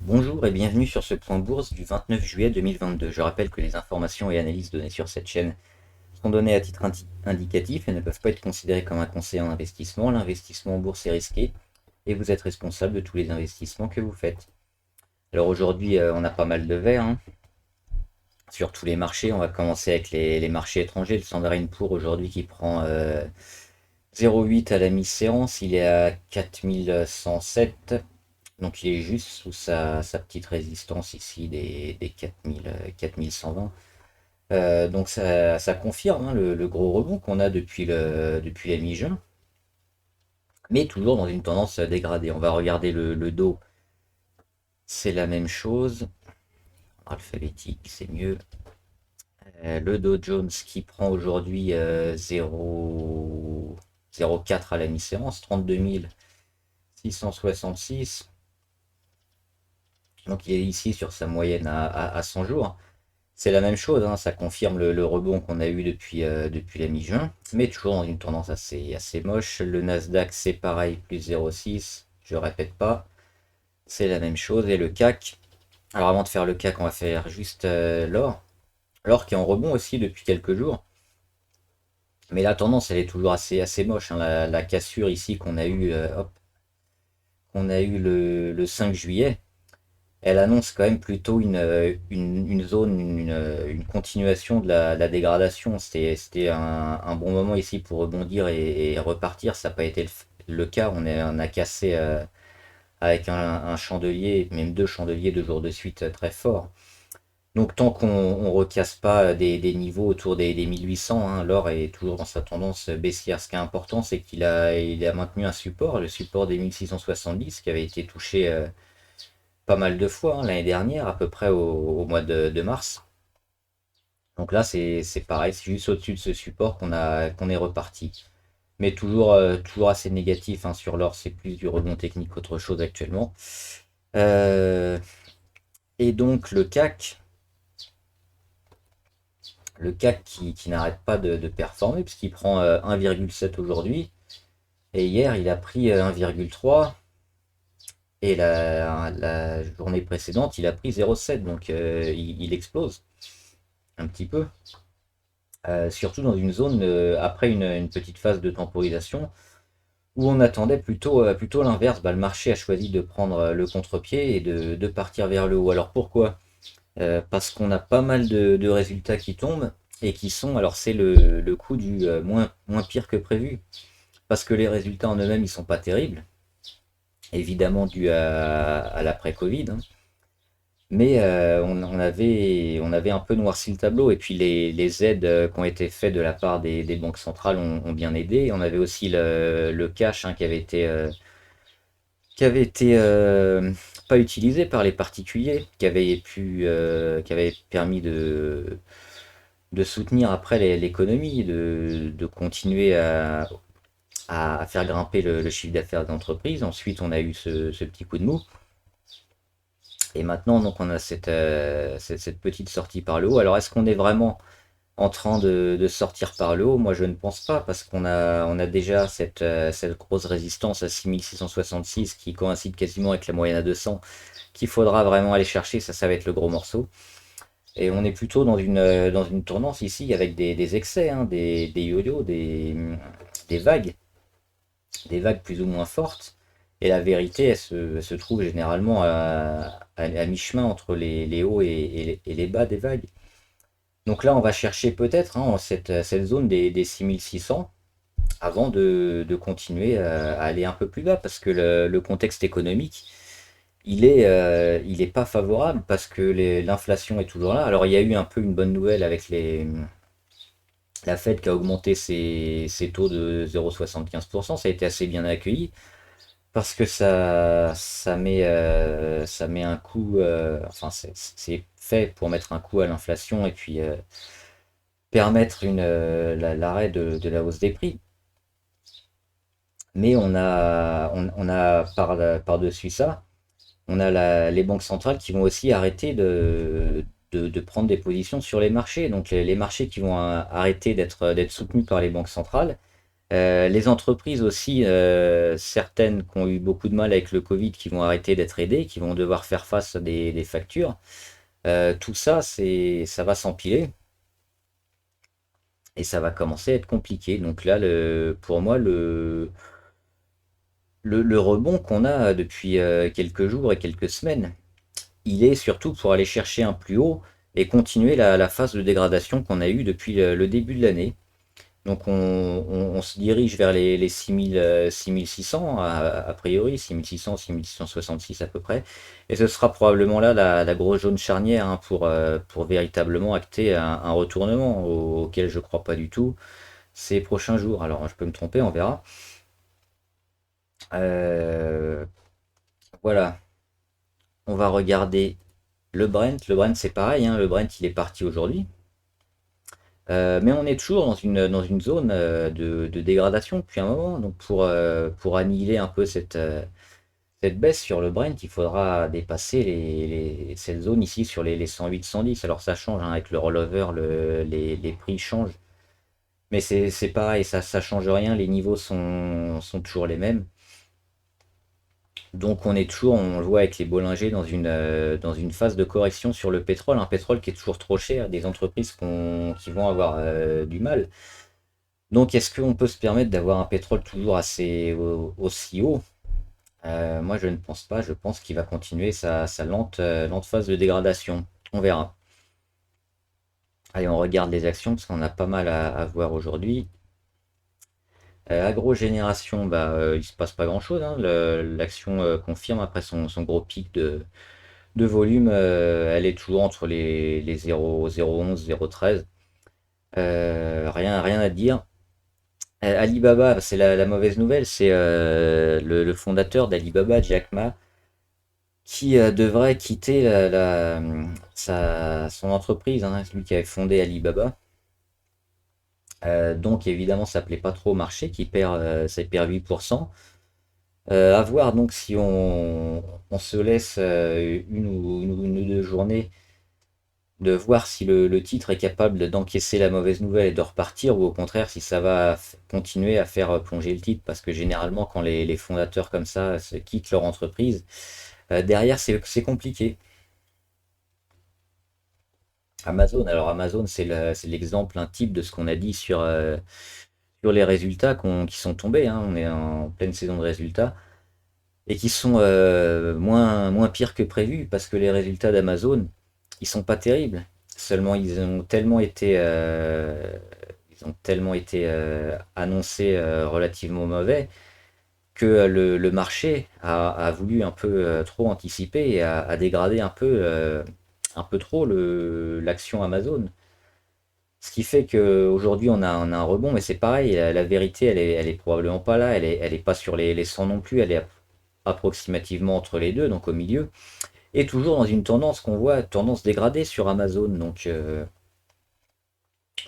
Bonjour et bienvenue sur ce point bourse du 29 juillet 2022. Je rappelle que les informations et analyses données sur cette chaîne sont données à titre indicatif et ne peuvent pas être considérées comme un conseil en investissement. L'investissement en bourse est risqué et vous êtes responsable de tous les investissements que vous faites. Alors aujourd'hui, on a pas mal de verts sur tous les marchés. On va commencer avec les marchés étrangers. Le Standard Poor's aujourd'hui qui prend 0,8 à la mi-séance. Il est à 4107. Donc il est juste sous sa petite résistance ici des 4000, 4120. Donc ça confirme le gros rebond qu'on a depuis la mi-juin, mais toujours dans une tendance dégradée. On va regarder le dos, c'est la même chose. Alphabétique, c'est mieux. Le Dow Jones qui prend aujourd'hui 0,04 à la mi-séance, 32 666. Donc il est ici sur sa moyenne à 100 jours. C'est la même chose, hein, ça confirme le rebond qu'on a eu depuis la mi-juin, mais toujours dans une tendance assez moche. Le Nasdaq, c'est pareil, plus 0,6, je répète pas, c'est la même chose. Et le CAC, alors avant de faire le CAC, on va faire juste l'or. L'or qui est en rebond aussi depuis quelques jours, mais la tendance, elle est toujours assez moche, hein. La cassure ici qu'on a eu, qu'on a eu le 5 juillet, elle annonce quand même plutôt une zone, une continuation de la dégradation. C'était un bon moment ici pour rebondir et repartir. Ça n'a pas été le cas. On a cassé avec un chandelier, même deux chandeliers 2 jours de suite très fort. Donc tant qu'on ne recasse pas des niveaux autour des 1800, hein, l'or est toujours dans sa tendance baissière. Ce qui est important, c'est il a maintenu un support, le support des 1670 qui avait été touché pas mal de fois, hein, l'année dernière, à peu près au mois de mars. Donc là, c'est pareil, c'est juste au-dessus de ce support qu'on est reparti. Mais toujours assez négatif, hein, sur l'or, c'est plus du rebond technique qu'autre chose actuellement. Euh, et donc le CAC qui n'arrête pas de performer, puisqu'il prend 1,7 aujourd'hui, et hier il a pris 1,3, et la journée précédente il a pris 0,7, donc il explose un petit peu. Surtout dans une zone après une petite phase de temporisation où on attendait plutôt l'inverse. Bah, le marché a choisi de prendre le contre-pied et de partir vers le haut. Alors pourquoi? Parce qu'on a pas mal de résultats qui tombent et qui sont, alors c'est le coup du moins pire que prévu. Parce que les résultats en eux-mêmes, ils sont pas terribles, évidemment dû à l'après-Covid, hein. Mais on avait un peu noirci le tableau. Et puis les aides qui ont été faites de la part des banques centrales ont bien aidé. On avait aussi le cash, hein, qui avait été pas utilisé par les particuliers, qui avait permis de soutenir après l'économie, de continuer à faire grimper le chiffre d'affaires d'entreprise. Ensuite, on a eu ce petit coup de mou. Et maintenant, donc, on a cette petite sortie par le haut. Alors, est-ce qu'on est vraiment en train de sortir par le haut? Moi, je ne pense pas, parce qu'on a déjà cette grosse résistance à 6666 qui coïncide quasiment avec la moyenne à 200, qu'il faudra vraiment aller chercher. Ça va être le gros morceau. Et on est plutôt dans une tendance ici avec des excès, hein, des yo-yo, des vagues, des vagues plus ou moins fortes. Et la vérité, elle se trouve généralement à mi-chemin entre les hauts et les bas des vagues. Donc là, on va chercher peut-être, hein, cette zone des 6600 avant de continuer à aller un peu plus bas, parce que le contexte économique, il est pas favorable, parce que l'inflation est toujours là. Alors il y a eu un peu une bonne nouvelle avec la Fed qui a augmenté ses taux de 0,75%. Ça a été assez bien accueilli, parce que ça met un coup, enfin c'est fait pour mettre un coup à l'inflation et puis permettre l'arrêt de la hausse des prix. Mais on a par-dessus ça, on a les banques centrales qui vont aussi arrêter de prendre des positions sur les marchés. Donc les marchés qui vont arrêter d'être soutenus par les banques centrales, Les entreprises aussi, certaines qui ont eu beaucoup de mal avec le Covid, qui vont arrêter d'être aidées, qui vont devoir faire face à des factures. Tout ça, ça va s'empiler et ça va commencer à être compliqué. Donc là, pour moi, le rebond qu'on a depuis quelques jours et quelques semaines, il est surtout pour aller chercher un plus haut et continuer la phase de dégradation qu'on a eue depuis le début de l'année. Donc on se dirige vers les 6000, 6600 a priori, 6600, 6666 à peu près. Et ce sera probablement là la grosse jaune charnière, hein, pour véritablement acter un retournement auquel je crois pas du tout ces prochains jours. Alors je peux me tromper, on verra. Euh, voilà, on va regarder le Brent. Le Brent c'est pareil, hein, le Brent il est parti aujourd'hui. Mais on est toujours dans une zone de dégradation depuis un moment. Donc pour annihiler un peu cette baisse sur le Brent, il faudra dépasser cette zone ici sur les 108-110. Alors ça change, hein, avec le rollover, les prix changent. Mais c'est pareil, ça change rien, les niveaux sont toujours les mêmes. Donc on est toujours, on le voit avec les Bollinger, dans une phase de correction sur le pétrole, un pétrole qui est toujours trop cher, des entreprises qui vont avoir du mal. Donc, est-ce qu'on peut se permettre d'avoir un pétrole toujours aussi haut? Moi, je ne pense pas. Je pense qu'il va continuer sa lente phase de dégradation. On verra. Allez, on regarde les actions parce qu'on a pas mal à voir aujourd'hui. Agrogénération, bah, il se passe pas grand-chose, hein. L'action confirme après son gros pic de volume. Elle est toujours entre les 0, 0,11, 0,13. Rien à dire. Alibaba, c'est la mauvaise nouvelle, c'est le fondateur d'Alibaba, Jack Ma, qui devrait quitter son entreprise, hein, celui qui avait fondé Alibaba. Donc évidemment, ça plaît pas trop au marché, ça perd 8%. À voir donc si on se laisse une ou deux journées de voir si le titre est capable d'encaisser la mauvaise nouvelle et de repartir, ou au contraire si ça va continuer à faire plonger le titre, parce que généralement quand les fondateurs comme ça quittent leur entreprise, derrière c'est compliqué. Amazon, alors Amazon c'est l'exemple, un type de ce qu'on a dit sur les résultats qui sont tombés, hein. On est en pleine saison de résultats et qui sont moins pires que prévu, parce que les résultats d'Amazon, ils sont pas terribles. Seulement, ils ont tellement été annoncés relativement mauvais que le marché a voulu un peu trop anticiper et a dégradé un peu trop l'action Amazon. Ce qui fait qu'aujourd'hui on a un rebond, mais c'est pareil, la vérité elle est probablement pas là, elle est pas sur les 100 non plus, elle est approximativement entre les deux, donc au milieu, et toujours dans une tendance qu'on voit, tendance dégradée sur Amazon. Donc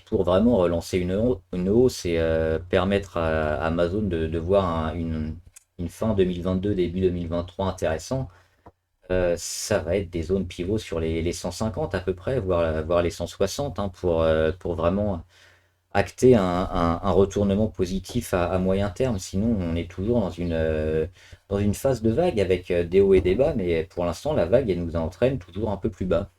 pour vraiment relancer une hausse et permettre à Amazon de voir une fin 2022, début 2023 intéressant, ça va être des zones pivots sur les 150 à peu près, voire les 160, hein, pour vraiment acter un retournement positif à moyen terme. Sinon, on est toujours dans une phase de vague avec des hauts et des bas, mais pour l'instant, la vague, elle nous entraîne toujours un peu plus bas.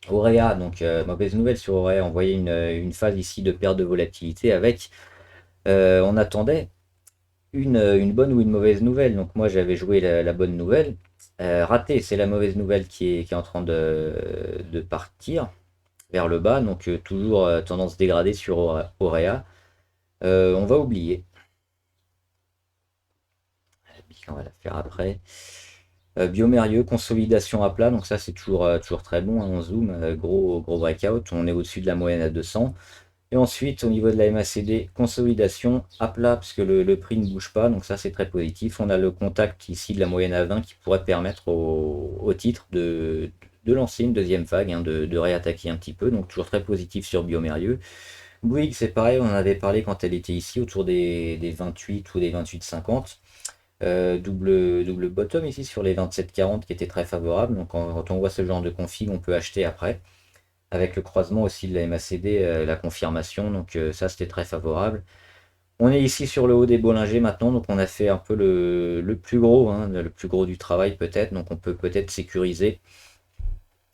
Auréa, donc mauvaise nouvelle sur Auréa, on voyait une phase ici de perte de volatilité avec, on attendait une bonne ou une mauvaise nouvelle. Donc moi j'avais joué la bonne nouvelle. Raté, c'est la mauvaise nouvelle qui est en train de partir vers le bas, donc toujours tendance dégradée sur Auréa. On va oublier. On va la faire après. Biomérieux, consolidation à plat, donc ça c'est toujours très bon, hein, on zoom, gros breakout, on est au-dessus de la moyenne à 200. Et ensuite, au niveau de la MACD, consolidation à plat, parce que le prix ne bouge pas, donc ça c'est très positif. On a le contact ici de la moyenne à 20 qui pourrait permettre au titre de lancer une deuxième vague, hein, de réattaquer un petit peu, donc toujours très positif sur Biomérieux. Bouygues, c'est pareil, on en avait parlé quand elle était ici, autour des 28 ou des 28,50. Double bottom ici sur les 27,40 qui était très favorable, donc quand on voit ce genre de config, on peut acheter après. avec le croisement aussi de la MACD, la confirmation, donc ça c'était très favorable. On est ici sur le haut des Bollinger maintenant, donc on a fait un peu le plus gros, hein, le plus gros du travail peut-être, donc on peut peut-être sécuriser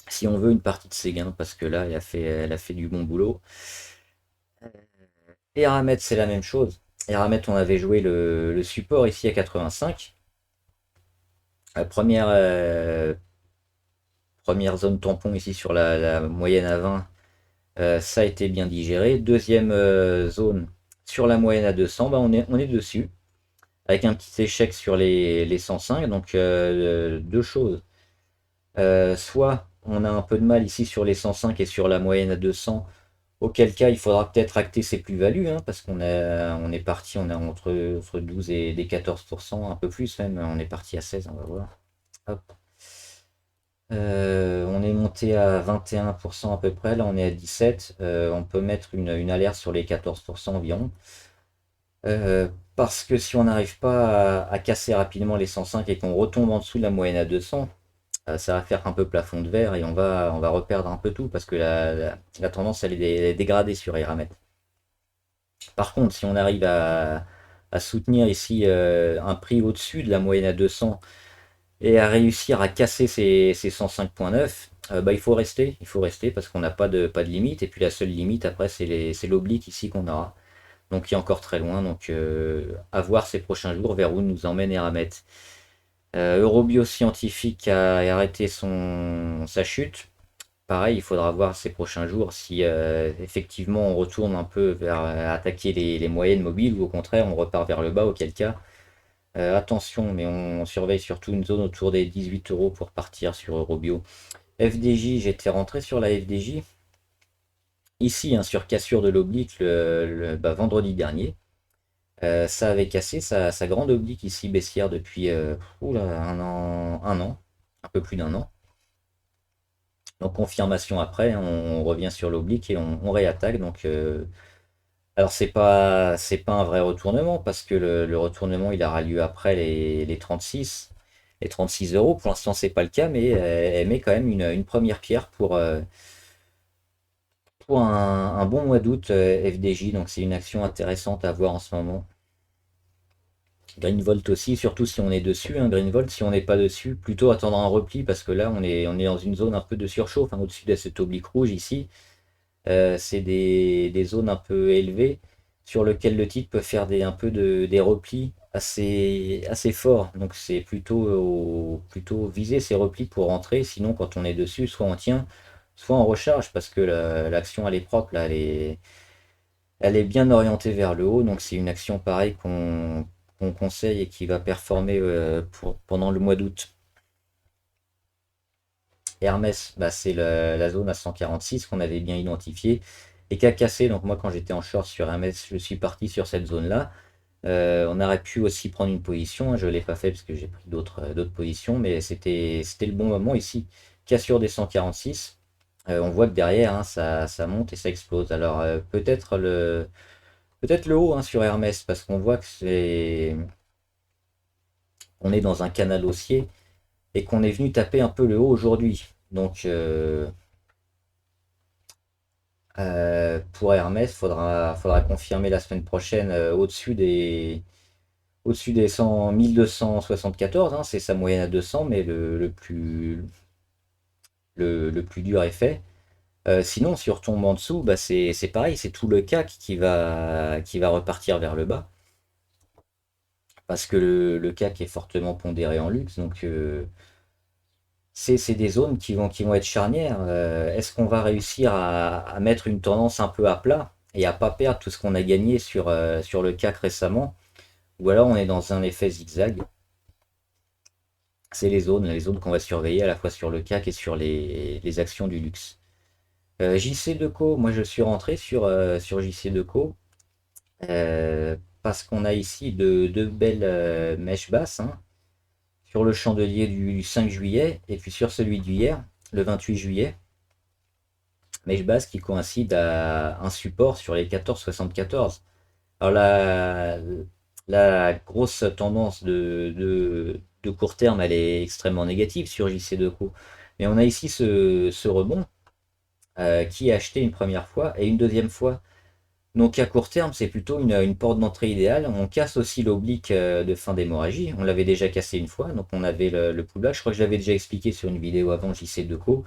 si on veut une partie de ses gains, parce que là elle a fait du bon boulot. Et Aramet c'est la même chose. Et Aramet on avait joué le support ici à 85. La première zone tampon ici sur la moyenne à 20, ça a été bien digéré. Deuxième zone sur la moyenne à 200, bah on est dessus, avec un petit échec sur les 105. Donc deux choses. Soit on a un peu de mal ici sur les 105 et sur la moyenne à 200, auquel cas il faudra peut-être acter ses plus-values, hein, parce on est parti, on est entre 12 et des 14%, un peu plus même, on est parti à 16, on va voir. Hop. On est monté à 21% à peu près, là on est à 17. On peut mettre une alerte sur les 14% environ. Parce que si on n'arrive pas à casser rapidement les 105 et qu'on retombe en dessous de la moyenne à 200, ça va faire un peu plafond de verre et on va reperdre un peu tout parce que la tendance elle est dégradée sur Eramet. Par contre, si on arrive à soutenir ici un prix au-dessus de la moyenne à 200 et à réussir à casser ces 105,9, bah, il faut rester parce qu'on n'a pas de limite. Et puis la seule limite après, c'est l'oblique ici qu'on aura. Donc il est encore très loin. Donc à voir ces prochains jours vers où nous emmène Eramet. Eurobioscientifique a arrêté sa chute. Pareil, il faudra voir ces prochains jours si effectivement on retourne un peu vers attaquer les moyennes mobiles ou au contraire on repart vers le bas, auquel cas attention, mais on surveille surtout une zone autour des 18 euros pour partir sur Eurobio. FDJ, j'étais rentré sur la FDJ. Ici, hein, sur cassure de l'oblique vendredi dernier. Ça avait cassé sa grande oblique ici baissière depuis oula, un peu plus d'un an. Donc confirmation après, on revient sur l'oblique et on réattaque. Donc alors c'est pas un vrai retournement parce que le retournement il aura lieu après les 36 euros. Pour l'instant c'est pas le cas, mais elle met quand même une première pierre pour un bon mois d'août FDJ. Donc c'est une action intéressante à voir en ce moment. Greenvolt aussi, surtout si on est dessus, hein, Greenvolt, si on n'est pas dessus, plutôt attendre un repli parce que là on est dans une zone un peu de surchauffe, hein, au-dessus de cette oblique rouge ici. C'est des zones un peu élevées sur lesquelles le titre peut faire un peu des replis assez forts. Donc c'est plutôt viser ces replis pour rentrer. Sinon, quand on est dessus, soit on tient, soit on recharge parce que l'action elle est propre, là, elle est bien orientée vers le haut. Donc c'est une action pareille qu'on conseille et qui va performer pendant le mois d'août. Hermès, bah, c'est la zone à 146 qu'on avait bien identifiée et qui a cassé. Donc moi quand j'étais en short sur Hermès, je suis parti sur cette zone-là. On aurait pu aussi prendre une position, hein, je ne l'ai pas fait parce que j'ai pris d'autres positions, mais c'était le bon moment ici. Cassure des 146. On voit que derrière, hein, ça monte et ça explose. Alors peut-être le haut, hein, sur Hermès parce qu'on voit que on est dans un canal haussier et qu'on est venu taper un peu le haut aujourd'hui. Donc pour Hermès, faudra confirmer la semaine prochaine au-dessus des 100, 1274, hein, c'est sa moyenne à 200, mais le plus dur est fait. Sinon, si on retombe en dessous, bah c'est pareil, c'est tout le CAC qui va repartir vers le bas, parce que le CAC est fortement pondéré en luxe, donc c'est des zones qui vont être charnières. Est-ce qu'on va réussir à mettre une tendance un peu à plat et à pas perdre tout ce qu'on a gagné sur le CAC récemment? Ou alors on est dans un effet zigzag? C'est les zones qu'on va surveiller à la fois sur le CAC et sur les actions du luxe. JC Deco, moi je suis rentré sur JC Deco parce qu'on a ici de belles mèches basses, hein, sur le chandelier du 5 juillet et puis sur celui d'hier, le 28 juillet. Mèche basse qui coïncide à un support sur les 14,74. Alors la grosse tendance de court terme, elle est extrêmement négative sur JC Deco. Mais on a ici ce rebond qui est acheté une première fois et une deuxième fois. Donc à court terme, c'est plutôt une porte d'entrée idéale. On casse aussi l'oblique de fin d'hémorragie. On l'avait déjà cassé une fois, donc on avait le pullback. Je crois que je l'avais déjà expliqué sur une vidéo avant JC Deco.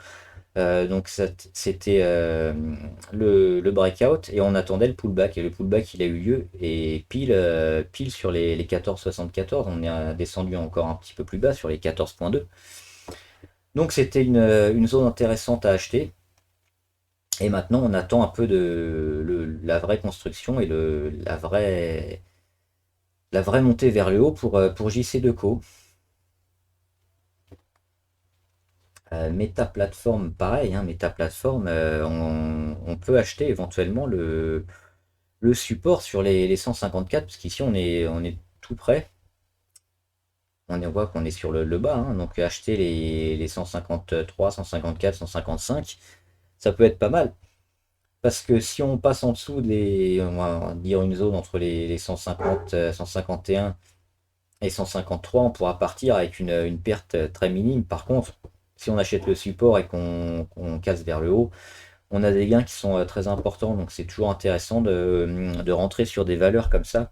Donc c'était le breakout et on attendait le pullback. Et le pullback, il a eu lieu et pile sur les 14,74. On est descendu encore un petit peu plus bas sur les 14,2. Donc c'était une zone intéressante à acheter. Et maintenant, on attend un peu la vraie construction et la vraie montée vers le haut pour JC Deco. Meta Platform, pareil, hein, Meta Platform, on peut acheter éventuellement le support sur les 154, parce qu'ici on est tout près. On voit qu'on est sur le bas, hein, donc acheter les 153, 154, 155, ça peut être pas mal. Parce que si on passe en dessous on va dire une zone entre les 150, 151 et 153, on pourra partir avec une perte très minime. Par contre, si on achète le support et qu'on casse vers le haut, on a des gains qui sont très importants. Donc c'est toujours intéressant de rentrer sur des valeurs comme ça,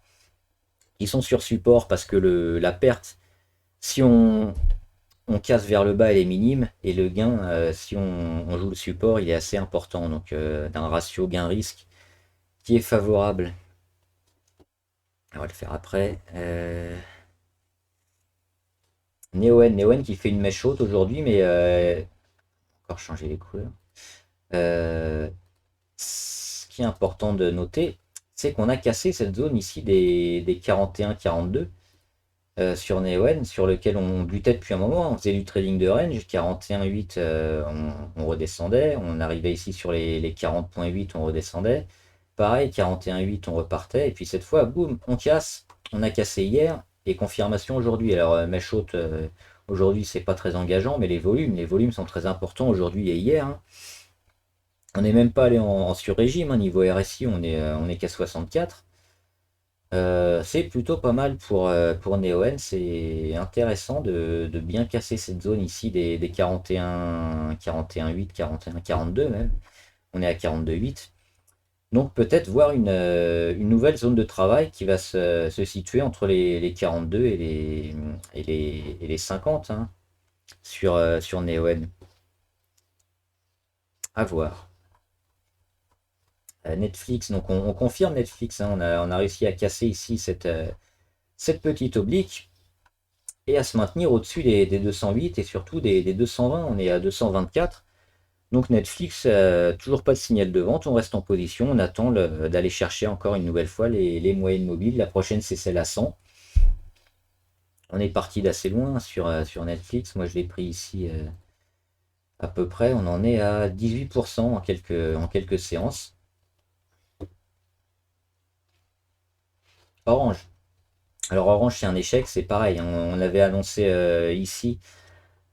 qui sont sur support, parce que la perte, si on casse vers le bas, elle est minime, et le gain, si on joue le support, il est assez important. Donc d'un ratio gain-risque qui est favorable. On va le faire après. Neoen qui fait une mèche haute aujourd'hui, mais encore changer les couleurs. Ce qui est important de noter, c'est qu'on a cassé cette zone ici des 41-42 sur Neoen, sur lequel on butait depuis un moment. On faisait du trading de range, 41,8 on redescendait, on arrivait ici sur les 40,8, on redescendait. Pareil, 41,8 on repartait, et puis cette fois, boum, on casse. On a cassé hier, et confirmation aujourd'hui. Alors, mèche haute, aujourd'hui, c'est pas très engageant, mais les volumes sont très importants aujourd'hui et hier, hein. On n'est même pas allé en sur-régime, hein. Niveau RSI, on est qu'à 64. C'est plutôt pas mal pour Neoen. C'est intéressant de bien casser cette zone ici des 41, 41,8, 41, 42 même. On est à 42,8. Donc peut-être voir une nouvelle zone de travail qui va se situer entre les 42 et les 50, hein, sur Neoen. À voir. Netflix, donc on confirme Netflix, hein, on a réussi à casser ici cette petite oblique et à se maintenir au-dessus des 208 et surtout des 220. On est à 224. Donc Netflix, toujours pas de signal de vente, on reste en position, on attend d'aller chercher encore une nouvelle fois les moyennes mobiles. La prochaine, c'est celle à 100. On est parti d'assez loin sur Netflix. Moi, je l'ai pris ici à peu près. On en est à 18% en quelques séances. Orange. Alors Orange, c'est un échec, c'est pareil, hein. On avait annoncé ici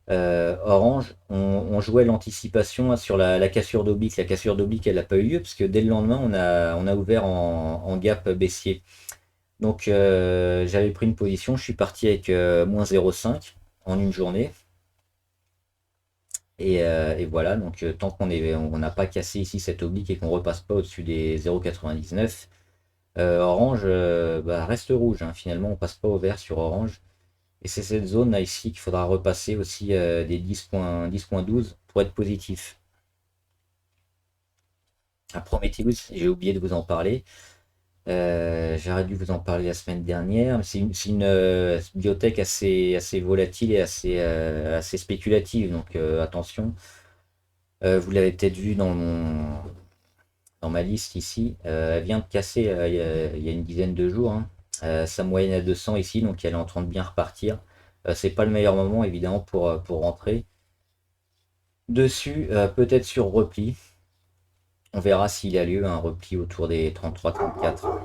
Orange, on jouait l'anticipation, hein, sur la cassure d'oblique. La cassure d'oblique, elle n'a pas eu lieu, parce que dès le lendemain, on a ouvert en gap baissier. Donc j'avais pris une position, je suis parti avec moins 0,5 en une journée. Et voilà, donc tant on n'a pas cassé ici cette oblique et qu'on repasse pas au-dessus des 0,99, Orange bah, reste rouge, hein. Finalement, on passe pas au vert sur Orange. Et c'est cette zone là ici qu'il faudra repasser aussi des 10.12 pour être positif. À Prometheus, j'ai oublié de vous en parler. J'aurais dû vous en parler la semaine dernière. C'est une biotech assez volatile et assez spéculative, donc attention. Vous l'avez peut-être vu dans ma liste ici. Elle vient de casser il y a une dizaine de jours, hein, sa moyenne à 200 ici, donc elle est en train de bien repartir. C'est pas le meilleur moment évidemment pour rentrer dessus, peut-être sur repli. On verra s'il a lieu un repli autour des 33-34.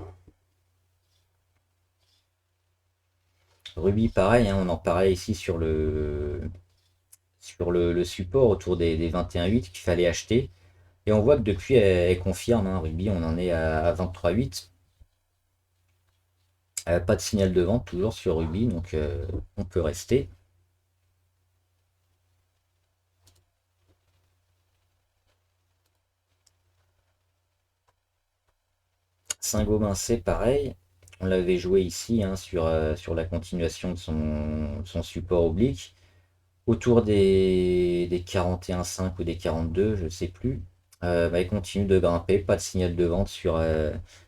Ruby, pareil, hein, on en parlait ici sur le support autour des 21,8 qu'il fallait acheter. Et on voit que depuis, elle confirme, hein, Ruby, on en est à 23,8. Pas de signal de vente toujours sur Ruby, donc on peut rester. Saint-Gobain, c'est pareil. On l'avait joué ici hein, sur la continuation de son support oblique. Autour des 41,5 ou des 42, je ne sais plus. Bah, il continue de grimper, pas de signal de vente sur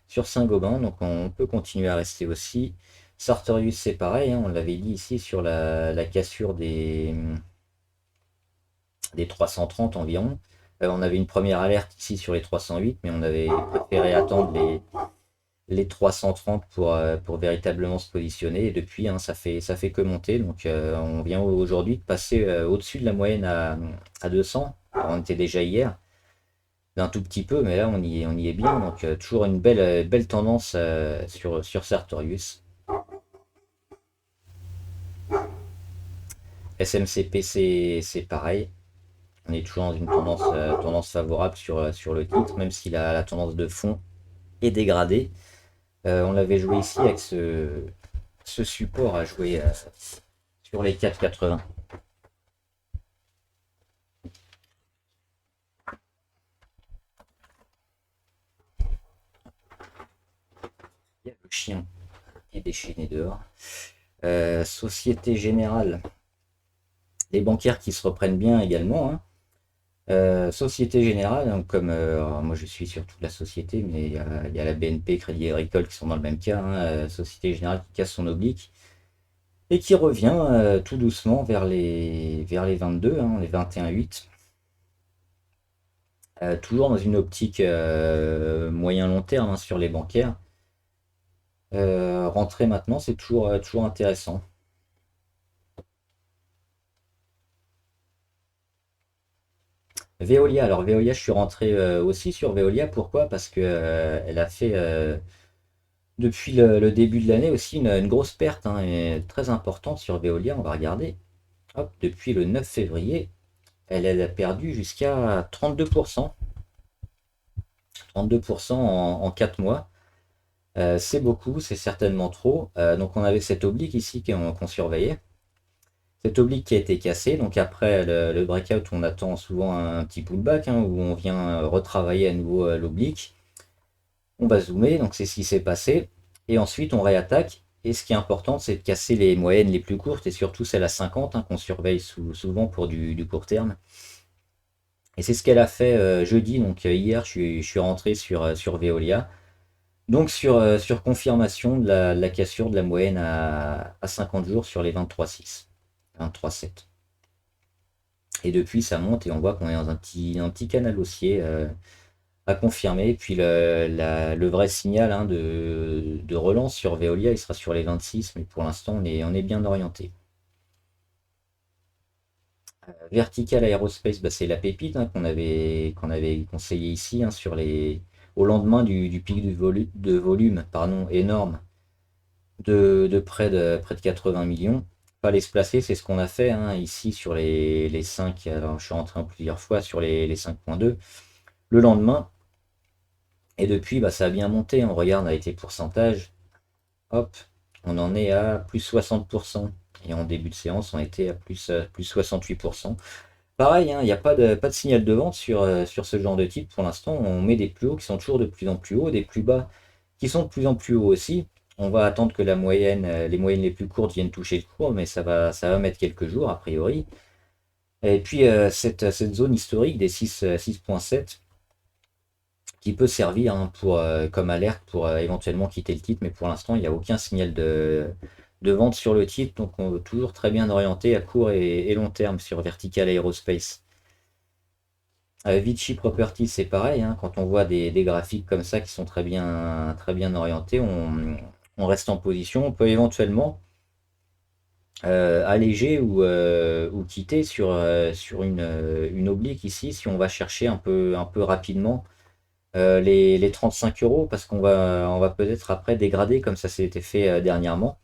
Saint-Gobain, donc on peut continuer à rester aussi. Sartorius, c'est pareil, hein, on l'avait dit ici sur la cassure des 330 environ. On avait une première alerte ici sur les 308, mais on avait préféré attendre les 330 pour véritablement se positionner. Et depuis, hein, ça fait que monter. Donc on vient aujourd'hui de passer au-dessus de la moyenne à 200. Alors, on était déjà hier d'un tout petit peu, mais là on y est bien. Donc toujours une belle tendance sur Sartorius. SMCP c'est pareil. On est toujours dans une tendance favorable sur le titre, même si la tendance de fond est dégradée. On l'avait joué ici avec ce support à jouer sur les 4,80. Il y a le chien qui est déchaîné dehors. Société Générale, les bancaires qui se reprennent bien également, hein. Société Générale, donc comme moi je suis sur toute la société, mais il y a la BNP, Crédit Agricole qui sont dans le même cas, hein. Société Générale qui casse son oblique et qui revient tout doucement vers les 22, hein, les 21,8. Toujours dans une optique moyen-long terme hein, sur les bancaires. Rentrer maintenant, c'est toujours intéressant. Veolia, alors Veolia, je suis rentré aussi sur Veolia. Pourquoi? Parce que elle a fait depuis le début de l'année aussi une grosse perte hein, et très importante sur Veolia. On va regarder. Hop, depuis le 9 février, elle a perdu jusqu'à 32%. 32% en 4 mois. C'est beaucoup, c'est certainement trop. Donc on avait cette oblique ici qu'on surveillait. Cette oblique qui a été cassée. Donc après le breakout, on attend souvent un petit pullback hein, où on vient retravailler à nouveau l'oblique. On va zoomer, donc c'est ce qui s'est passé. Et ensuite on réattaque. Et ce qui est important, c'est de casser les moyennes les plus courtes et surtout celles à 50 hein, qu'on surveille souvent pour du court terme. Et c'est ce qu'elle a fait jeudi. Donc hier, je suis rentré sur Veolia. Donc sur confirmation de la cassure de la moyenne à 50 jours sur les 23,6, 23,7. Et depuis ça monte et on voit qu'on est dans un petit canal haussier à confirmer. Et puis le vrai signal hein, de relance sur Veolia, il sera sur les 26, mais pour l'instant on est bien orienté. Vertical Aerospace, bah, c'est la pépite hein, qu'on avait conseillé ici hein, au lendemain du pic de volume pardon, énorme de près de 80 millions. Fallait se placer, c'est ce qu'on a fait hein, ici sur les 5. Alors je suis rentré en plusieurs fois sur les 5,2 le lendemain. Et depuis, bah, ça a bien monté. On regarde avec les pourcentages. Hop, on en est à plus 60%. Et en début de séance, on était à plus 68%. Pareil, hein, il n'y a pas de signal de vente sur ce genre de titre pour l'instant. On met des plus hauts qui sont toujours de plus en plus hauts, des plus bas qui sont de plus en plus hauts aussi. On va attendre que les moyennes les plus courtes viennent toucher le cours, mais ça va mettre quelques jours a priori. Et puis cette zone historique des 6,7 qui peut servir hein, comme alerte pour éventuellement quitter le titre, mais pour l'instant il n'y a aucun signal de vente sur le titre, donc on est toujours très bien orienté à court et long terme sur Vertical Aerospace. Vichy Properties, c'est pareil, hein, quand on voit des graphiques comme ça qui sont très bien orientés, on reste en position. On peut éventuellement alléger ou quitter sur une oblique ici si on va chercher un peu rapidement les 35 euros parce qu'on va peut-être après dégrader comme ça s'était fait dernièrement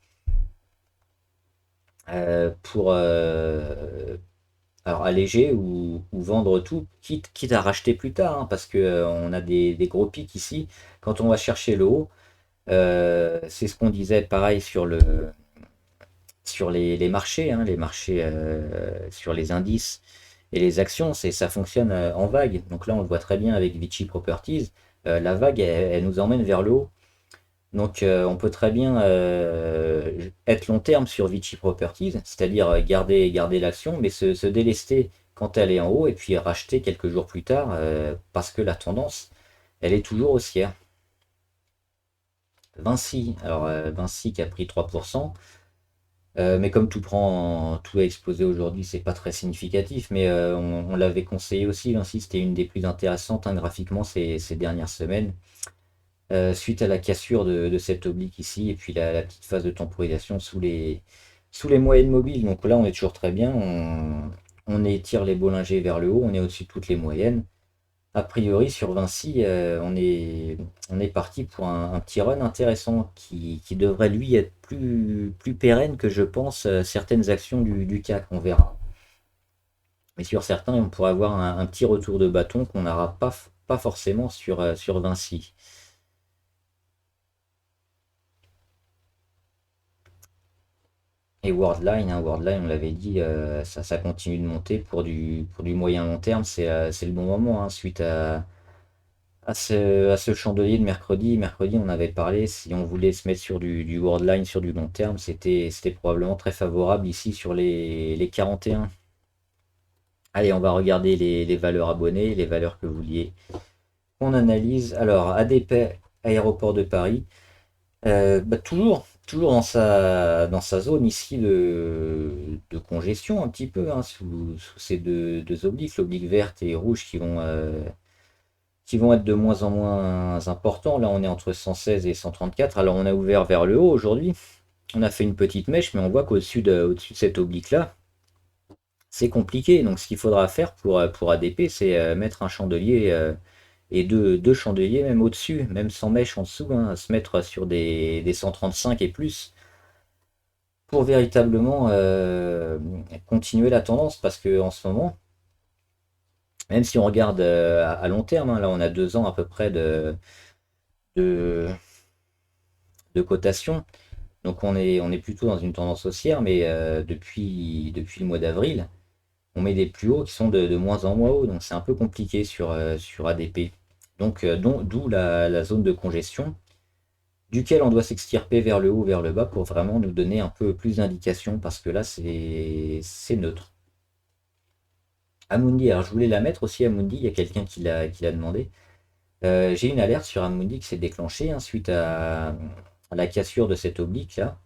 pour alors alléger ou vendre tout, quitte à racheter plus tard, hein, parce que on a des gros pics ici. Quand on va chercher le haut, c'est ce qu'on disait pareil sur les marchés, hein, les marchés sur les indices et les actions, ça fonctionne en vague. Donc là, on le voit très bien avec Vichy Properties. La vague, elle nous emmène vers le haut. Donc on peut très bien être long terme sur Vichy Properties, c'est-à-dire garder l'action, mais se délester quand elle est en haut et puis racheter quelques jours plus tard parce que la tendance, elle est toujours haussière. Vinci, alors Vinci qui a pris 3%, mais comme tout a explosé aujourd'hui, c'est pas très significatif, mais on l'avait conseillé aussi, Vinci c'était une des plus intéressantes hein, graphiquement ces dernières semaines. Suite à la cassure de cette oblique ici, et puis la petite phase de temporisation sous les moyennes mobiles. Donc là, on est toujours très bien. On étire les Bollinger vers le haut, on est au-dessus de toutes les moyennes. A priori, sur Vinci, on est parti pour un petit run intéressant qui devrait lui être plus pérenne que je pense certaines actions du CAC, on verra. Mais sur certains, on pourrait avoir un petit retour de bâton qu'on n'aura pas forcément sur Vinci. Et Worldline, hein, Worldline, on l'avait dit, ça continue de monter pour du moyen long terme, c'est le bon moment, hein, suite à ce chandelier de mercredi. Mercredi, on avait parlé, si on voulait se mettre sur du Worldline sur du long terme, c'était probablement très favorable ici sur les 41. Allez, on va regarder les valeurs abonnées, les valeurs que vous vouliez qu'on analyse. Alors, ADP, Aéroport de Paris. Bah, toujours dans sa zone ici de congestion un petit peu, hein, sous ces deux obliques, l'oblique verte et rouge qui vont être de moins en moins importants. Là, on est entre 116 et 134. Alors, on a ouvert vers le haut aujourd'hui. On a fait une petite mèche, mais on voit qu'au-dessus de cette oblique-là, c'est compliqué. Donc, ce qu'il faudra faire pour ADP, c'est mettre un chandelier et deux chandeliers même au-dessus, même sans mèche en dessous, hein, se mettre sur des 135 et plus pour véritablement continuer la tendance parce que en ce moment, même si on regarde à long terme, hein, là on a 2 ans à peu près de, de cotation, donc on est plutôt dans une tendance haussière, mais depuis le mois d'avril, on met des plus hauts qui sont de moins en moins hauts, donc c'est un peu compliqué sur ADP. Donc d'où la zone de congestion, duquel on doit s'extirper vers le haut, vers le bas, pour vraiment nous donner un peu plus d'indications, parce que là c'est neutre. Amundi, alors je voulais la mettre aussi Amundi, il y a quelqu'un qui l'a demandé. J'ai une alerte sur Amundi qui s'est déclenchée hein, suite à la cassure de cette oblique là.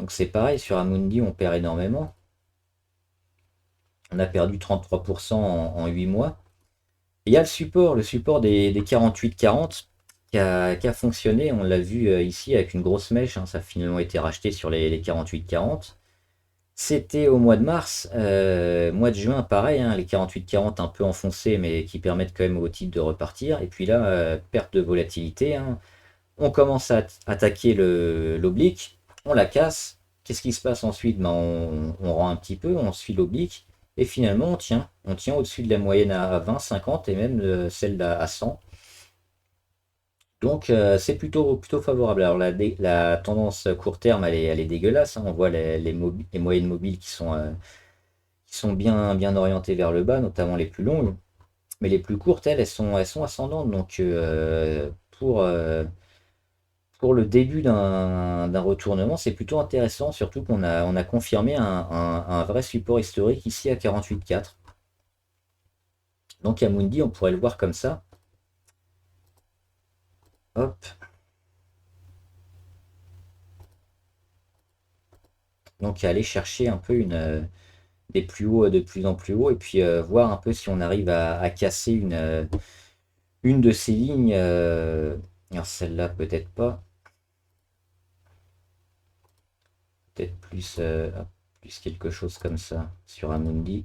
Donc c'est pareil, sur Amundi on perd énormément. On a perdu 33% en 8 mois. Et il y a le support des 48-40 qui a fonctionné. On l'a vu ici avec une grosse mèche, hein, ça a finalement été racheté sur les 48-40. C'était au mois de mars, mois de juin, pareil, hein, les 48-40 un peu enfoncés, mais qui permettent quand même au titre de repartir. Et puis là, perte de volatilité, hein. On commence à attaquer l'oblique, on la casse. Qu'est-ce qui se passe ensuite? Ben, on rend un petit peu, on suit l'oblique, et finalement on tient au-dessus de la moyenne à 20, 50 et même celle à 100. Donc c'est plutôt favorable. Alors la tendance court terme, elle est dégueulasse, hein. On voit les moyennes mobiles qui sont bien orientées vers le bas, notamment les plus longues. Mais les plus courtes, elles sont ascendantes. Donc pour le début d'un retournement, c'est plutôt intéressant, surtout qu'on a confirmé un vrai support historique ici à 48,4. Donc Amundi, on pourrait le voir comme ça. Hop. Donc aller chercher un peu des plus hauts de plus en plus haut et puis voir un peu si on arrive à casser une de ces lignes. Alors celle-là peut-être pas, peut-être plus quelque chose comme ça sur Amundi.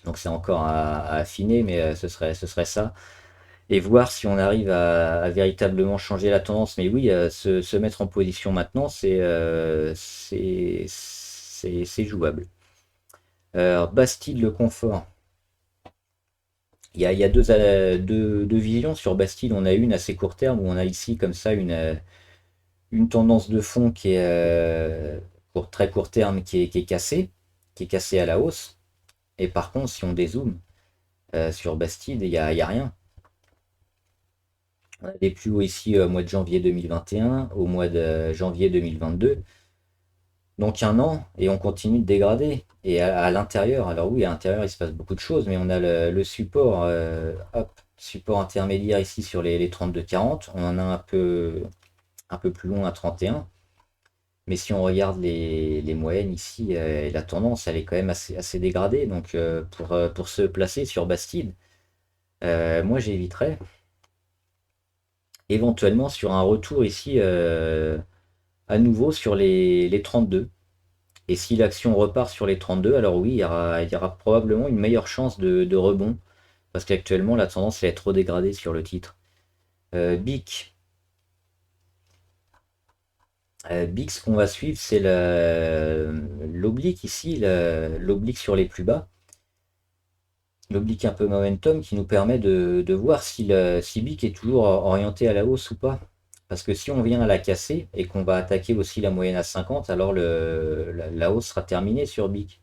Donc c'est encore à affiner, mais ce serait ça. Et voir si on arrive à véritablement changer la tendance. Mais oui, se mettre en position maintenant, c'est jouable. Bastide le confort. Il y a deux visions sur Bastille. On a une assez court terme où on a ici comme ça une tendance de fond qui est pour très court terme qui est cassée à la hausse. Et par contre, si on dézoome sur Bastide, il y a rien. On a des plus hauts ici au mois de janvier 2021, au mois de janvier 2022. Donc un an, et on continue de dégrader. Et à l'intérieur, alors oui, à l'intérieur, il se passe beaucoup de choses, mais on a le support, hop, support intermédiaire ici sur les 32-40. On en a un peu plus long à 31. Mais si on regarde les moyennes ici, la tendance, elle est quand même assez dégradée. Donc pour se placer sur Bastide, moi j'éviterais éventuellement sur un retour ici à nouveau sur les 32. Et si l'action repart sur les 32, alors oui, il y aura probablement une meilleure chance de rebond. Parce qu'actuellement, la tendance elle est trop dégradée sur le titre. BIC. BIC, ce qu'on va suivre, c'est l'oblique ici, l'oblique sur les plus bas. L'oblique un peu momentum qui nous permet de voir si BIC est toujours orienté à la hausse ou pas. Parce que si on vient à la casser et qu'on va attaquer aussi la moyenne à 50, alors la hausse sera terminée sur BIC.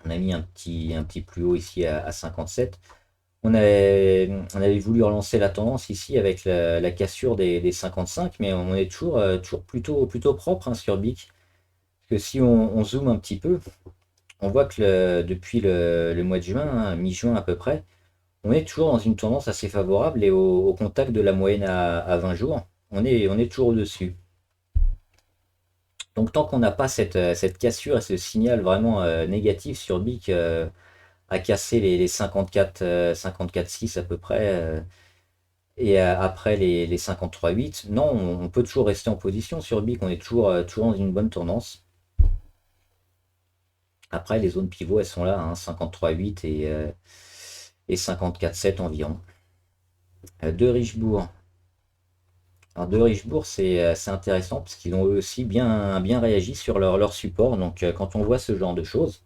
On a mis un petit plus haut ici à 57. On avait voulu relancer la tendance ici avec la cassure des 55, mais on est toujours plutôt propre hein, sur BIC. Parce que si on zoome un petit peu, on voit que depuis le mois de juin, hein, mi-juin à peu près, on est toujours dans une tendance assez favorable et au contact de la moyenne à 20 jours, on est toujours au-dessus. Donc tant qu'on n'a pas cette cassure et ce signal vraiment négatif sur BIC à casser les 54, 54,6 à peu près, et après les 53,8, non, on peut toujours rester en position sur BIC, on est toujours dans une bonne tendance. Après, les zones pivots, elles sont là, hein, 53,8 et 54,7 environ. De Richebourg. Alors de Richebourg, c'est intéressant parce qu'ils ont eux aussi bien réagi sur leur support. Donc quand on voit ce genre de choses,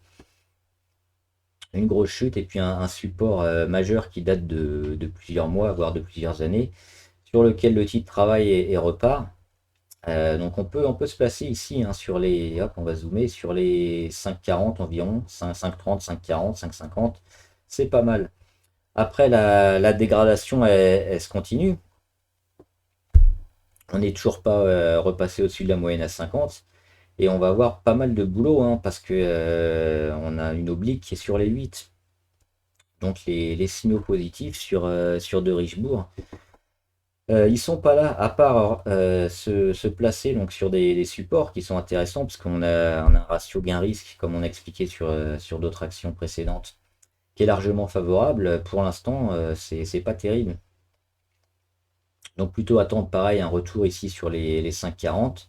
une grosse chute et puis un support majeur qui date de plusieurs mois, voire de plusieurs années, sur lequel le titre travaille et repart. Donc on peut se placer ici hein, sur les, hop, on va zoomer sur les 5,40 environ, 5,30, 5,40, 5,50, c'est pas mal. Après la dégradation, elle se continue. On n'est toujours pas repassé au-dessus de la moyenne à 50 et on va avoir pas mal de boulot hein, parce que on a une oblique qui est sur les 8. Donc les signaux positifs sur de Richebourg. Ils sont pas là, à part se placer donc, sur des supports qui sont intéressants, parce on a un ratio gain-risque, comme on a expliqué sur d'autres actions précédentes, qui est largement favorable. Pour l'instant, c'est pas terrible. Donc plutôt attendre pareil un retour ici sur les 5,40.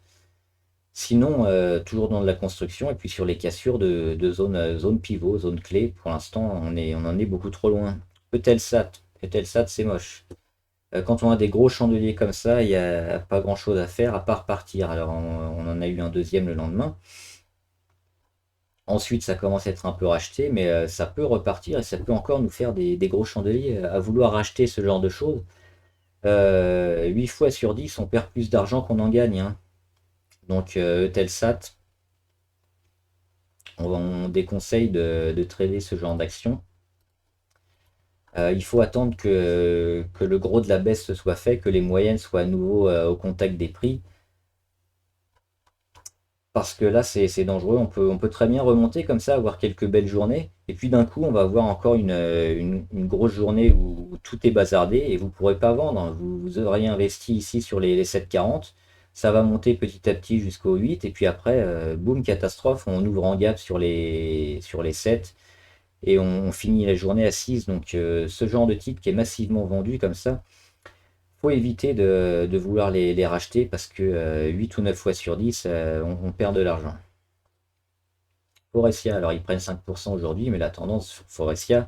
Sinon, toujours dans de la construction, et puis sur les cassures de zone pivot, zone clé, pour l'instant, on en est beaucoup trop loin. Eutelsat, Eutelsat c'est moche. Quand on a des gros chandeliers comme ça, il n'y a pas grand-chose à faire à part partir. Alors on en a eu un deuxième le lendemain. Ensuite, ça commence à être un peu racheté, mais ça peut repartir et ça peut encore nous faire des gros chandeliers. À vouloir racheter ce genre de choses, 8 fois sur 10, on perd plus d'argent qu'on en gagne. Hein. Donc Eutelsat, on déconseille de trader ce genre d'action. Il faut attendre que le gros de la baisse se soit fait, que les moyennes soient à nouveau au contact des prix. Parce que là, c'est dangereux. On peut très bien remonter comme ça, avoir quelques belles journées. Et puis d'un coup, on va avoir encore une grosse journée où tout est bazardé et vous ne pourrez pas vendre. Vous auriez investi ici sur les 7,40. Ça va monter petit à petit jusqu'au 8. Et puis après, boum, catastrophe. On ouvre en gap sur les 7. Et on finit la journée à 6. Donc ce genre de titre qui est massivement vendu comme ça, faut éviter de vouloir les racheter parce que 8 ou 9 fois sur 10, on perd de l'argent. Forestia, alors ils prennent 5% aujourd'hui, mais la tendance sur Forestia,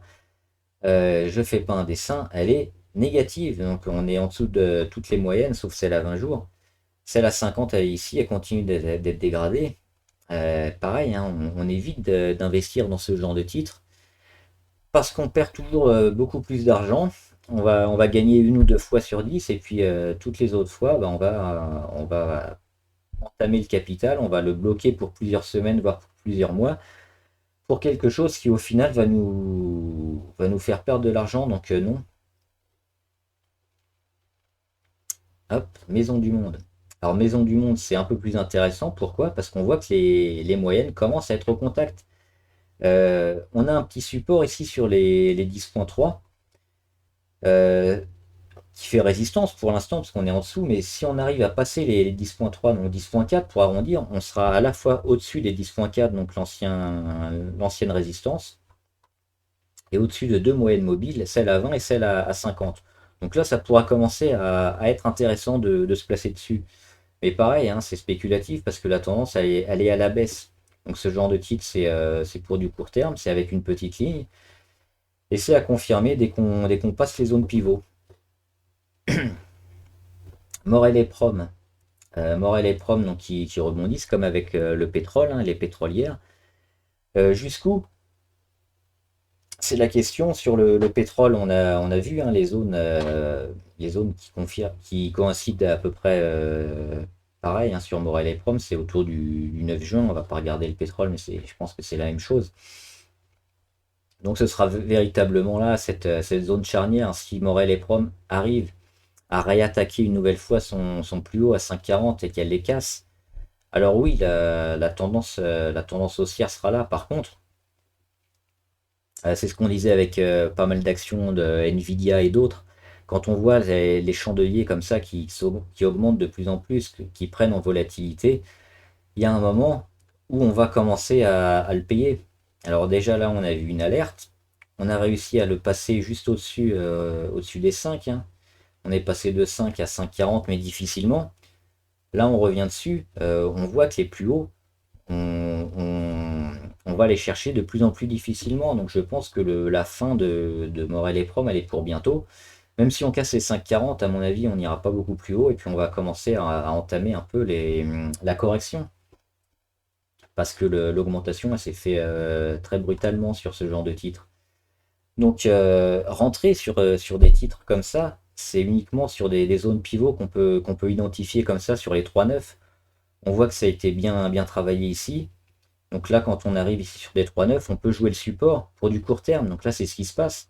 je fais pas un dessin, elle est négative. Donc on est en dessous de toutes les moyennes, sauf celle à 20 jours. Celle à 50, elle est ici, elle continue d'être dégradée. Pareil, hein, on évite d'investir dans ce genre de titre parce qu'on perd toujours beaucoup plus d'argent. On va gagner une ou deux fois sur 10 et puis toutes les autres fois, bah, on va entamer le capital, on va le bloquer pour plusieurs semaines, voire pour plusieurs mois. pour quelque chose qui au final va nous faire perdre de l'argent, donc non. Hop, Maison du Monde. Alors Maison du Monde, c'est un peu plus intéressant. Pourquoi? Parce qu'on voit que les moyennes commencent à être au contact. On a un petit support ici sur les 10.3 euh, qui fait résistance pour l'instant parce qu'on est en dessous, mais si on arrive à passer les 10.3, donc 10.4 pour arrondir, on sera à la fois au-dessus des 10.4, donc l'ancienne résistance, et au-dessus de deux moyennes mobiles, celle à 20 et celle à 50. Donc là, ça pourra commencer à être intéressant de se placer dessus. Mais pareil, hein, c'est spéculatif parce que la tendance, elle est à la baisse. Donc ce genre de titre, c'est pour du court terme, c'est avec une petite ligne. Et c'est à confirmer dès qu'on passe les zones pivot. Morel et Prom. Morel et Prom donc, qui rebondissent comme avec le pétrole, hein, les pétrolières. Jusqu'où? C'est la question sur le pétrole. On a vu hein, les zones qui coïncident à peu près pareil hein, sur Morel et Prom. C'est autour du 9 juin. On va pas regarder le pétrole, mais je pense que c'est la même chose. Donc ce sera véritablement là, cette zone charnière. Si Morel et Prom arrivent à réattaquer une nouvelle fois son plus haut à 5,40 et qu'elle les casse, alors oui, la tendance haussière sera là. Par contre, c'est ce qu'on disait avec pas mal d'actions de Nvidia et d'autres. Quand on voit les chandeliers comme ça qui augmentent de plus en plus, qui prennent en volatilité, il y a un moment où on va commencer à le payer. Alors déjà là, on a vu une alerte. On a réussi à le passer juste au-dessus des 5, hein. On est passé de 5 à 5,40, mais difficilement. Là, on revient dessus. On voit que les plus hauts, on va les chercher de plus en plus difficilement. Donc je pense que la fin de Morel et Prom, elle est pour bientôt. Même si on casse les 5,40, à mon avis, on n'ira pas beaucoup plus haut et puis on va commencer à entamer un peu la correction. Parce que l'augmentation, elle s'est fait très brutalement sur ce genre de titre. Donc rentrer sur des titres comme ça, c'est uniquement sur des zones pivots qu'on peut identifier comme ça sur les 3,9. On voit que ça a été bien travaillé ici. Donc là, quand on arrive ici sur des 3,9, on peut jouer le support pour du court terme. Donc là, c'est ce qui se passe.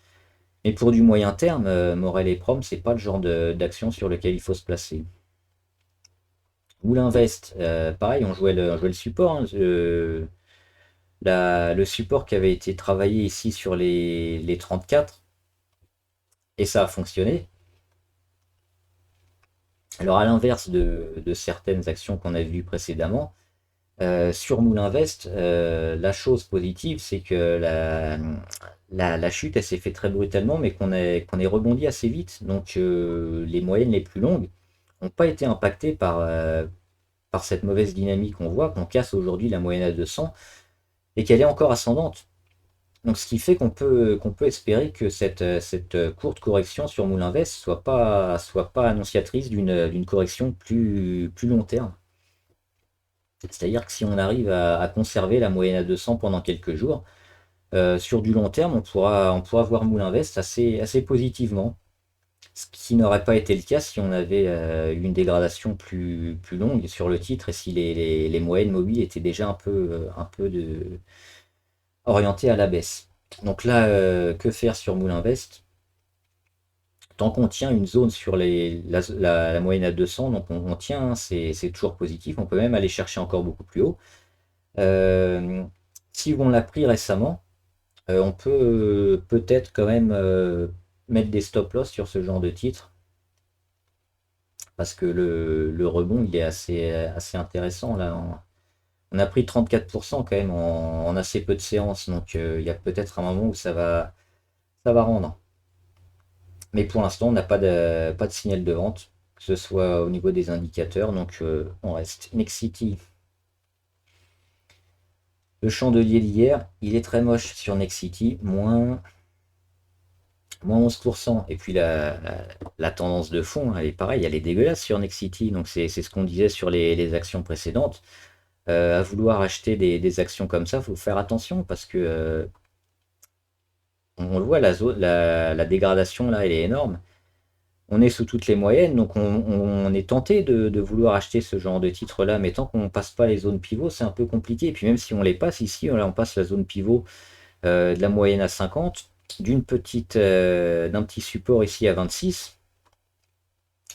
Mais pour du moyen terme, Morel et Prom, c'est pas le genre d'action sur lequel il faut se placer. Moulin Vest, pareil, on jouait le support, hein, le support qui avait été travaillé ici sur les 34, et ça a fonctionné. Alors à l'inverse de certaines actions qu'on a vues précédemment, sur Moulin Vest, la chose positive, c'est que la chute, elle s'est fait très brutalement, mais qu'on est rebondi assez vite. Donc les moyennes les plus longues n'ont pas été impactées par cette mauvaise dynamique qu'on voit, qu'on casse aujourd'hui la moyenne à 200 et qu'elle est encore ascendante. Donc ce qui fait qu'on peut espérer que cette courte correction sur Moulin Vest soit pas annonciatrice d'une correction plus long terme. C'est-à-dire que si on arrive à conserver la moyenne à 200 pendant quelques jours, sur du long terme, on pourra voir Moulin Vest assez positivement. Ce qui n'aurait pas été le cas si on avait une dégradation plus longue sur le titre et si les moyennes mobiles étaient déjà un peu orientées à la baisse. Donc là, que faire sur Moulin Vest? Tant qu'on tient une zone sur la moyenne à 200, donc on tient, hein, c'est toujours positif. On peut même aller chercher encore beaucoup plus haut. Euh, Si on l'a pris récemment, on peut peut-être quand même mettre des stop-loss sur ce genre de titre parce que le rebond il est assez intéressant là. On a pris 34% quand même en assez peu de séances, donc il y a peut-être un moment où ça va rendre. Mais pour l'instant, on n'a pas de signal de vente, que ce soit au niveau des indicateurs, donc on reste. Nexity, le chandelier d'hier, il est très moche sur Nexity, moins 11%. Et puis la tendance de fond, elle est pareille, elle est dégueulasse sur Nexity. Donc c'est ce qu'on disait sur les actions précédentes. À vouloir acheter des actions comme ça, il faut faire attention parce que on le voit, la dégradation là, elle est énorme. on est sous toutes les moyennes, donc on est tenté de vouloir acheter ce genre de titre-là, mais tant qu'on passe pas les zones pivot, c'est un peu compliqué. Et puis même si on les passe ici, là on passe la zone pivot de la moyenne à 50, d'un petit support ici à 26,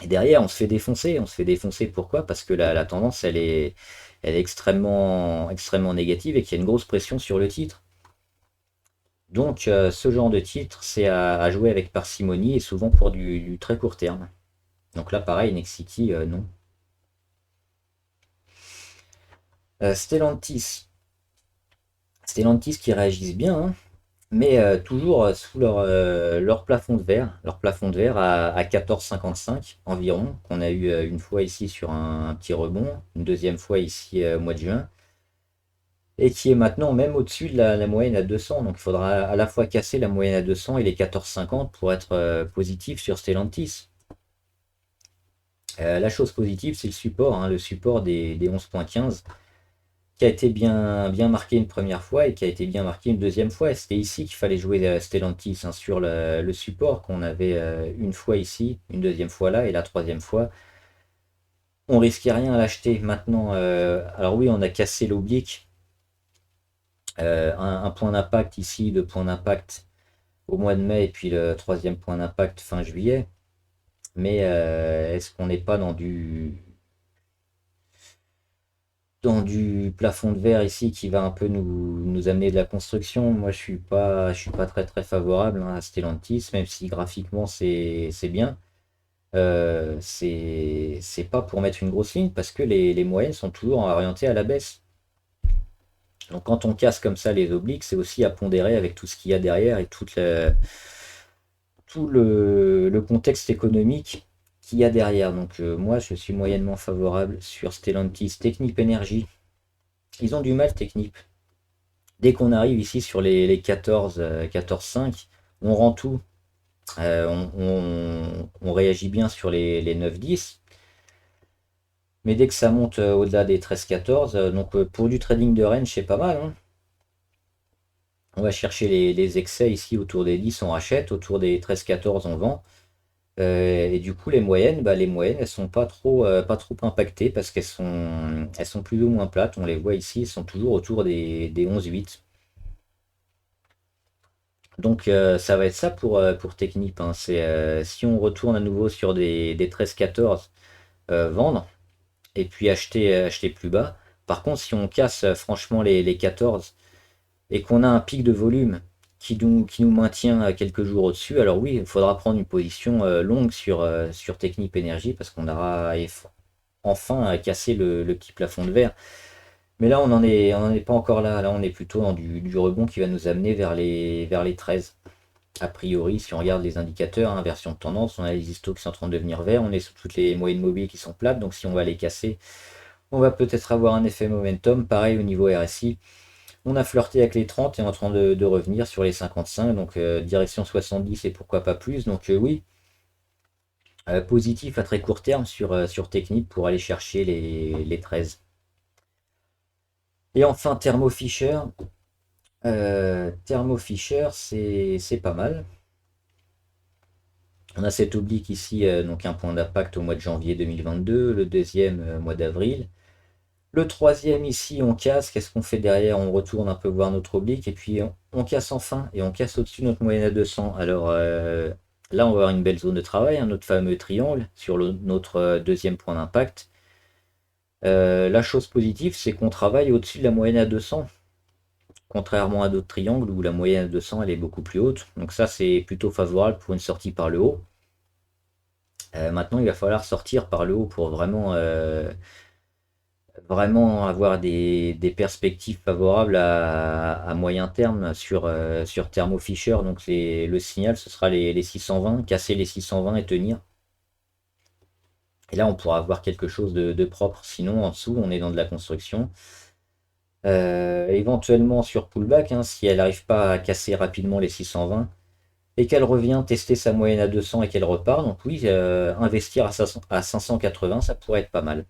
et derrière on se fait défoncer. On se fait défoncer pourquoi? Parce que la tendance elle est extrêmement négative et qu'il y a une grosse pression sur le titre. Donc ce genre de titre, c'est à jouer avec parcimonie et souvent pour du très court terme. Donc là, pareil, Nexity, non. Stellantis. Stellantis qui réagissent bien, hein, mais toujours sous leur plafond de verre. Leur plafond de verre à 14,55 environ, qu'on a eu une fois ici sur un petit rebond, une deuxième fois ici au mois de juin, et qui est maintenant même au-dessus de la moyenne à 200. Donc il faudra à la fois casser la moyenne à 200 et les 14,50 pour être positif sur Stellantis. La chose positive, c'est le support, hein, le support des 11,15 qui a été bien marqué une première fois et qui a été bien marqué une deuxième fois. Et c'était ici qu'il fallait jouer Stellantis, hein, sur le support qu'on avait une fois ici, une deuxième fois là et la troisième fois. On risquait rien à l'acheter. Maintenant, alors oui, on a cassé l'oblique. Un point d'impact ici, deux points d'impact au mois de mai et puis le troisième point d'impact fin juillet. Mais est-ce qu'on n'est pas dans du plafond de verre ici qui va un peu nous amener de la construction? Moi je suis pas très favorable, hein, à Stellantis, même si graphiquement c'est bien. C'est pas pour mettre une grosse ligne parce que les moyennes sont toujours orientées à la baisse. Donc quand on casse comme ça les obliques, c'est aussi à pondérer avec tout ce qu'il y a derrière et tout le contexte économique qu'il y a derrière. Donc moi je suis moyennement favorable sur Stellantis. Technip Energy, ils ont du mal Technip. Dès qu'on arrive ici sur les 14, 14,5, on rend tout. On réagit bien sur les 9-10. Mais dès que ça monte au-delà des 13-14, donc pour du trading de range, c'est pas mal, hein. On va chercher les excès ici autour des 10, on rachète, autour des 13-14, on vend. Et du coup, les moyennes, elles sont pas trop impactées parce elles sont plus ou moins plates. On les voit ici, elles sont toujours autour des 11-8. Donc ça va être ça pour Technip, hein. C'est si on retourne à nouveau sur des 13-14, vendre et puis acheter plus bas. Par contre, si on casse franchement les 14 et qu'on a un pic de volume qui nous maintient quelques jours au-dessus, alors oui, il faudra prendre une position longue sur Technip Énergie parce qu'on aura enfin cassé le petit plafond de verre. Mais là, on en est pas encore là. Là, on est plutôt dans du rebond qui va nous amener vers les 13. A priori, si on regarde les indicateurs, hein, version de tendance, on a les histos qui sont en train de devenir verts, on est sur toutes les moyennes mobiles qui sont plates, donc si on va les casser, on va peut-être avoir un effet momentum. Pareil au niveau RSI, on a flirté avec les 30 et on est en train de revenir sur les 55, donc direction 70 et pourquoi pas plus. Donc oui, positif à très court terme sur Technip pour aller chercher les 13. Et enfin Thermo Fisher. Thermo Fisher, c'est pas mal. On a cet oblique ici, donc un point d'impact au mois de janvier 2022, le deuxième mois d'avril. Le troisième ici, on casse. Qu'est-ce qu'on fait derrière? On retourne un peu voir notre oblique et puis on casse enfin et on casse au-dessus de notre moyenne à 200. Alors là, on va avoir une belle zone de travail, hein, notre fameux triangle sur notre deuxième point d'impact. La chose positive, c'est qu'on travaille au-dessus de la moyenne à 200, contrairement à d'autres triangles où la moyenne à 200 elle est beaucoup plus haute. Donc ça, c'est plutôt favorable pour une sortie par le haut. Maintenant, il va falloir sortir par le haut pour vraiment avoir des perspectives favorables à moyen terme sur Thermo Fisher. Donc le signal, ce sera les 620, casser les 620 et tenir. Et là, on pourra avoir quelque chose de propre. Sinon, en dessous, on est dans de la construction. Éventuellement sur pullback, hein, si elle n'arrive pas à casser rapidement les 620 et qu'elle revient tester sa moyenne à 200 et qu'elle repart, donc oui, investir à 580, ça pourrait être pas mal.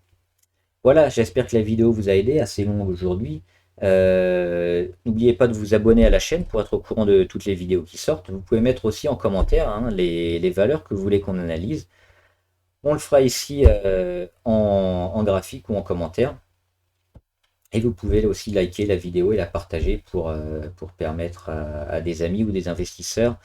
Voilà, j'espère que la vidéo vous a aidé, assez longue aujourd'hui. N'oubliez pas de vous abonner à la chaîne pour être au courant de toutes les vidéos qui sortent. Vous pouvez mettre aussi en commentaire, hein, les valeurs que vous voulez qu'on analyse. On le fera ici en graphique ou en commentaire. Et vous pouvez aussi liker la vidéo et la partager pour permettre à des amis ou des investisseurs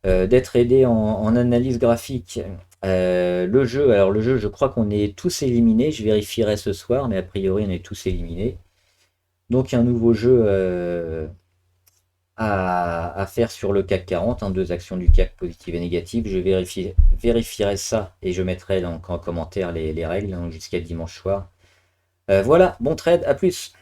d'être aidés en analyse graphique. Le jeu, alors le jeu, je crois qu'on est tous éliminés. Je vérifierai ce soir, mais a priori, on est tous éliminés. Donc, un nouveau jeu à faire sur le CAC 40, hein, deux actions du CAC positives et négatives. Je vérifierai ça et je mettrai donc en commentaire les règles, hein, jusqu'à dimanche soir. Voilà, bon trade, à plus.